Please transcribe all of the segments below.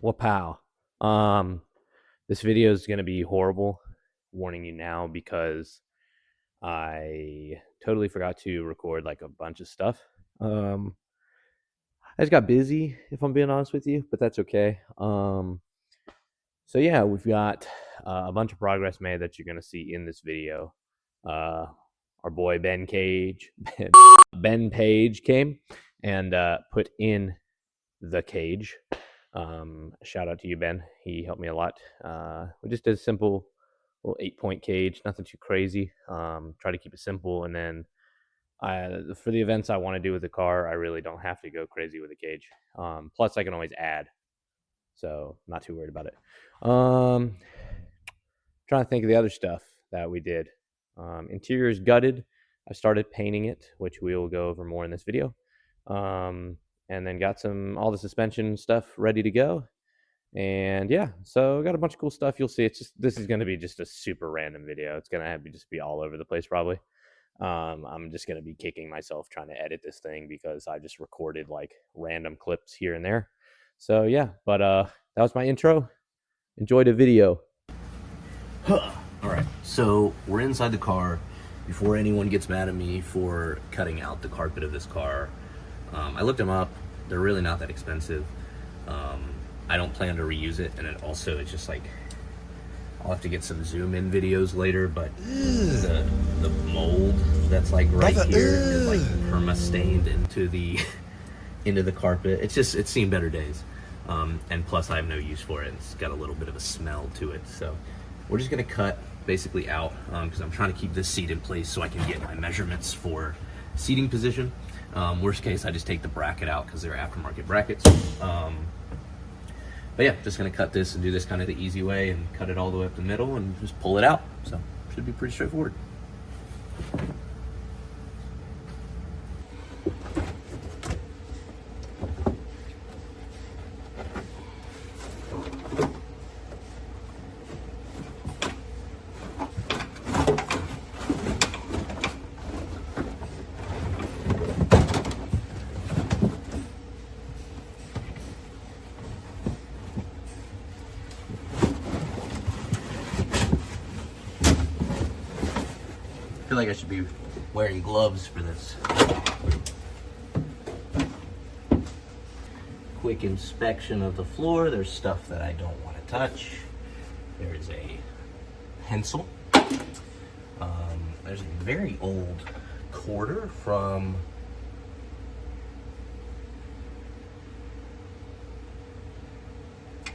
Wapow. This video is going to be horrible. Warning you now because I totally forgot to record like a bunch of stuff. I just got busy, if I'm being honest with you, but that's okay. So yeah, we've got a bunch of progress made that you're going to see in this video. Our boy Ben Page came and put in the cage. Shout out to you, Ben. He helped me a lot. We just did a simple little 8-point cage, nothing too crazy. Try to keep it simple, and then for the events I want to do with the car, I really don't have to go crazy with the cage. Plus, I can always add, so not too worried about it. Trying to think of the other stuff that we did. Interior is gutted. I started painting it, which we will go over more in this video. And then got all the suspension stuff ready to go. And yeah, so got a bunch of cool stuff. You'll see. This is going to be just a super random video. It's going to just be all over the place probably. I'm just going to be kicking myself trying to edit this thing because I just recorded like random clips here and there. So yeah, but that was my intro. Enjoy the video. All right, so we're inside the car. Before anyone gets mad at me for cutting out the carpet of this car, I looked them up. They're really not that expensive. I don't plan to reuse it, and it's just like, I'll have to get some zoom in videos later, but the mold that's like right here is like perma stained into the carpet. It's seen better days. And plus I have no use for it. It's got a little bit of a smell to it. So we're just gonna cut basically out, because I'm trying to keep this seat in place so I can get my measurements for seating position. Worst case, I just take the bracket out because they're aftermarket brackets. But yeah, just gonna cut this and do this kind of the easy way and cut it all the way up the middle and just pull it out. So should be pretty straightforward. I feel like I should be wearing gloves for this. Quick inspection of the floor. There's stuff that I don't want to touch. There's a pencil. There's a very old quarter from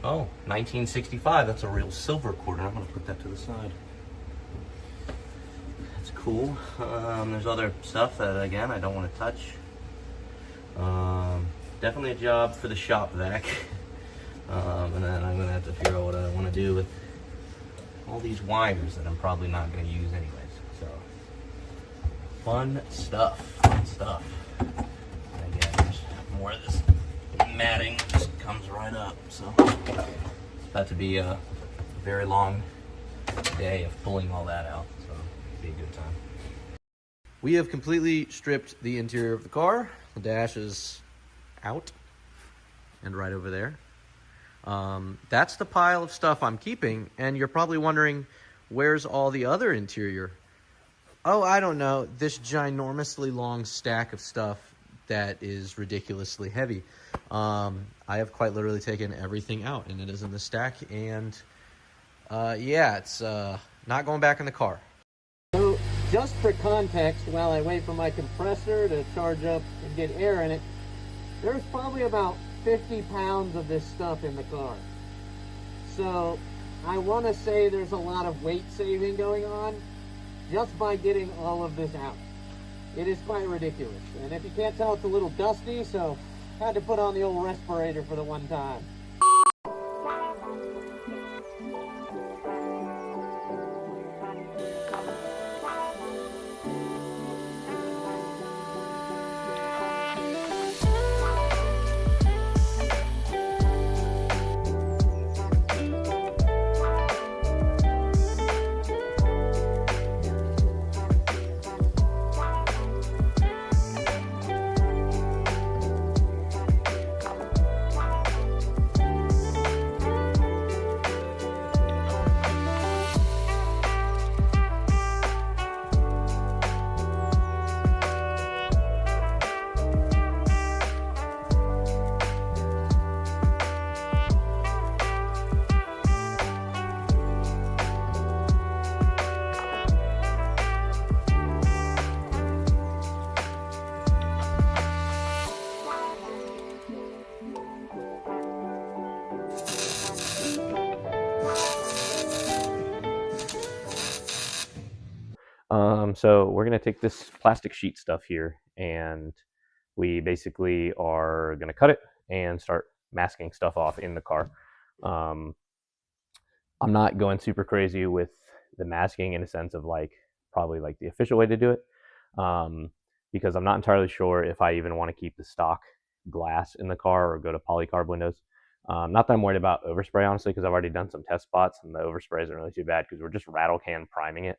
oh, 1965. That's a real silver quarter. I'm gonna put that to the side. Cool. There's other stuff that, again, I don't want to touch. Definitely a job for the shop vac. And then I'm going to have to figure out what I want to do with all these wires that I'm probably not going to use anyways. So, fun stuff. And again, there's more of this matting that just comes right up. So, it's about to be a very long day of pulling all that out. Be a good time. We have completely stripped the interior of the car. The dash is out and right over there. That's the pile of stuff I'm keeping, and you're probably wondering, where's all the other interior? Oh, I don't know. This ginormously long stack of stuff that is ridiculously heavy. I have quite literally taken everything out, and it is in the stack, and yeah, it's not going back in the car. So, just for context, while I wait for my compressor to charge up and get air in it, there's probably about 50 pounds of this stuff in the car. So, I want to say there's a lot of weight saving going on just by getting all of this out. It is quite ridiculous. And if you can't tell, it's a little dusty, so I had to put on the old respirator for the one time. So we're going to take this plastic sheet stuff here, and we basically are going to cut it and start masking stuff off in the car. I'm not going super crazy with the masking in a sense of like probably like the official way to do it, because I'm not entirely sure if I even want to keep the stock glass in the car or go to polycarb windows. Not that I'm worried about overspray, honestly, because I've already done some test spots and the overspray isn't really too bad because we're just rattle can priming it,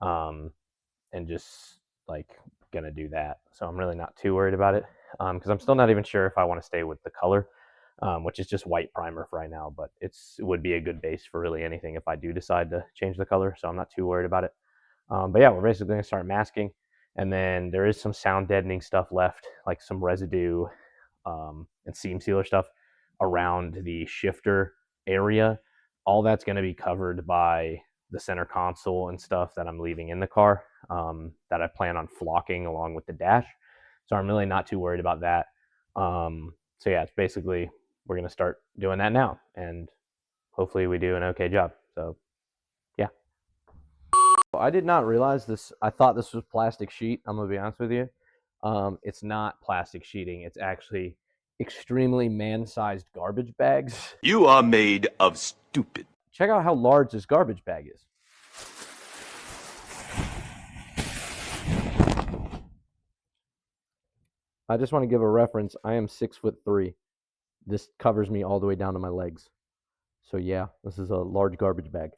and just like gonna do that. So I'm really not too worried about it, because I'm still not even sure if I want to stay with the color, which is just white primer for right now, but it would be a good base for really anything if I do decide to change the color. So I'm not too worried about it. But yeah, we're basically going to start masking, and then there is some sound deadening stuff left, like some residue and seam sealer stuff around the shifter area. All that's going to be covered by the center console and stuff that I'm leaving in the car, that I plan on flocking along with the dash. So I'm really not too worried about that. So yeah, it's basically, we're going to start doing that now, and hopefully we do an okay job. So yeah. I did not realize this. I thought this was plastic sheet. I'm going to be honest with you. It's not plastic sheeting. It's actually extremely man-sized garbage bags. You are made of stupid. Check out how large this garbage bag is. I just want to give a reference. I am 6'3". This covers me all the way down to my legs. So yeah, this is a large garbage bag.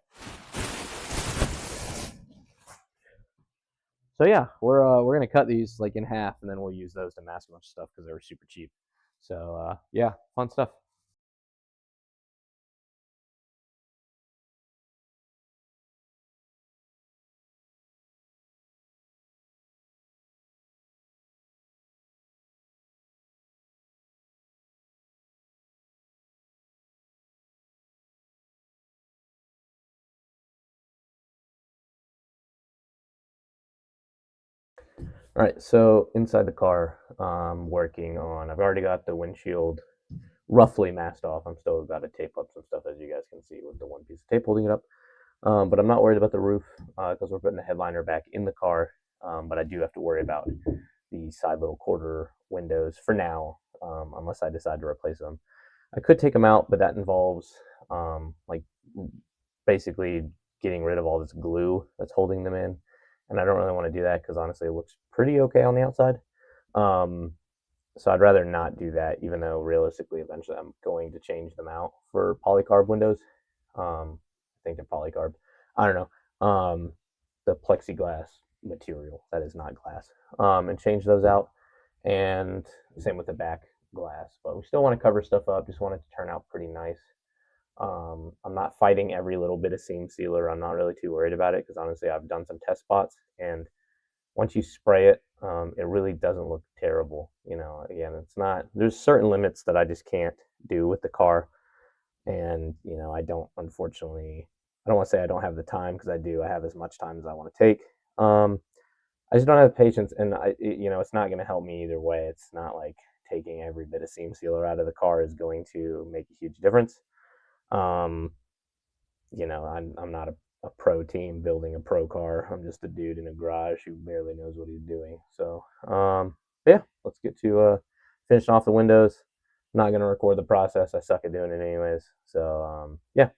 So yeah, we're gonna cut these like in half, and then we'll use those to mask a bunch of stuff because they were super cheap. So yeah, fun stuff. All right, so inside the car, working on. I've already got the windshield roughly masked off. I'm still got to tape up some stuff, as you guys can see, with the one piece of tape holding it up. But I'm not worried about the roof because we're putting the headliner back in the car. But I do have to worry about the side little quarter windows for now, unless I decide to replace them. I could take them out, but that involves like basically getting rid of all this glue that's holding them in. And I don't really want to do that because honestly it looks pretty okay on the outside. So I'd rather not do that, even though realistically eventually I'm going to change them out for polycarb windows. I think they're polycarb. I don't know. The plexiglass material that is not glass. And change those out. And same with the back glass. But we still want to cover stuff up. Just want it to turn out pretty nice. I'm not fighting every little bit of seam sealer. I'm not really too worried about it because honestly I've done some test spots, and once you spray it, it really doesn't look terrible. You know, again, it's not, there's certain limits that I just can't do with the car. And, you know, I don't, unfortunately, I don't want to say I don't have the time, because I do. I have as much time as I want to take. I just don't have patience, and you know, it's not going to help me either way. It's not like taking every bit of seam sealer out of the car is going to make a huge difference. You know, I'm not a pro team building a pro car. I'm just a dude in a garage who barely knows what he's doing. So, yeah, let's get to finishing off the windows. I'm not going to record the process. I suck at doing it anyways. So, yeah.